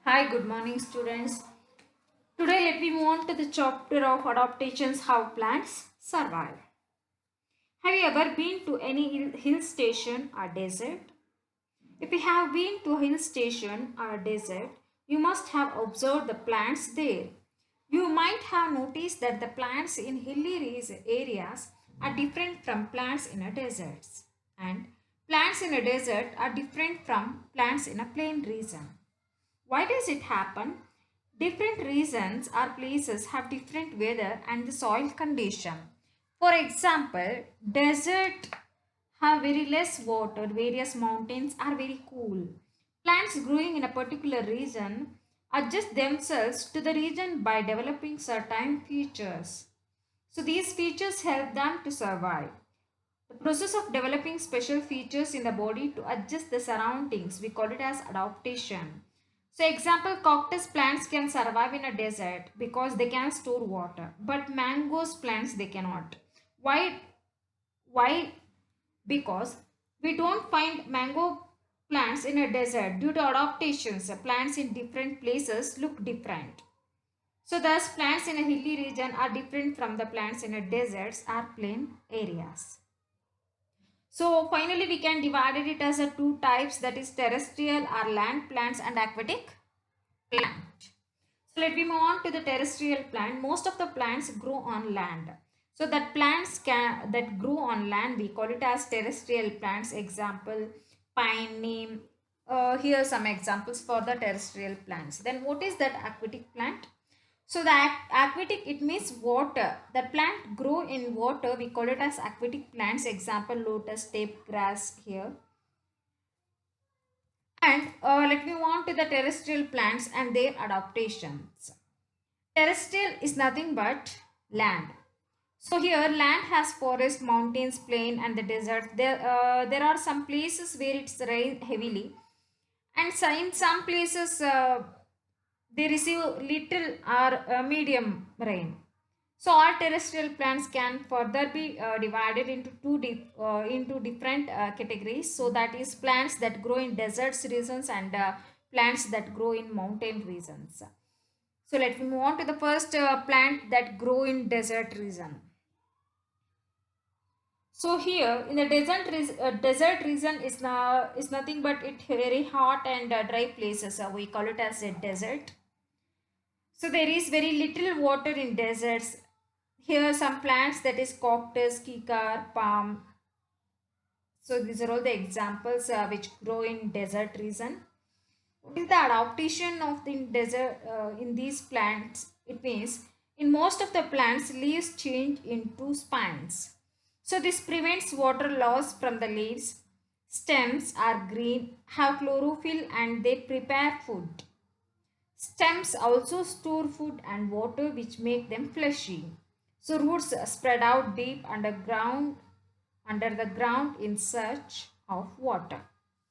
Hi, good morning, students. Today, let me move on to the chapter of adaptations how plants survive. Have you ever been to any hill station or desert? If you have been to a hill station or a desert, you must have observed the plants there. You might have noticed that the plants in hilly areas are different from plants in a desert, and plants in a desert are different from plants in a plain region. Why does it happen? Different regions or places have different weather and the soil condition. For example, desert have very less water, various mountains are very cool. Plants growing in a particular region adjust themselves to the region by developing certain features. So these features help them to survive. The process of developing special features in the body to adjust the surroundings, we call it as adaptation. So example, cactus plants can survive in a desert because they can store water, but mangoes plants they cannot. Why? Why? Because we don't find mango plants in a desert due to adaptations. Plants in different places look different. So thus plants in a hilly region are different from the plants in a deserts or plain areas. So finally we can divide it as a two types, that is terrestrial or land plants and aquatic plant. So let me move on to the terrestrial plant. Most of the plants grow on land. So that that grow on land, we call it as terrestrial plants. Example, pine, neem. Here are some examples for the terrestrial plants. Then what is that aquatic plant? So the aquatic, it means water. The plant grow in water. We call it as aquatic plants. Example, lotus, tape grass here. And let me move on to the terrestrial plants and their adaptations. Terrestrial is nothing but land. So here land has forest, mountains, plain and the desert. There are some places where it's rain heavily, and so in some places they receive little or medium rain. So all terrestrial plants can further be divided into into different categories. So that is plants that grow in deserts regions and plants that grow in mountain regions. So let me move on to the first plant that grow in desert region. So here in the desert region is nothing but it very hot and dry places. We call it as a desert. So there is very little water in deserts. Here some plants, that is cactus, kikar, palm. So these are all the examples which grow in desert region. What is the adaptation of the desert in these plants? It means in most of the plants leaves change into spines. So this prevents water loss from the leaves. Stems are green, have chlorophyll and they prepare food. Stems also store food and water which make them fleshy. So roots spread out deep under the ground in search of water.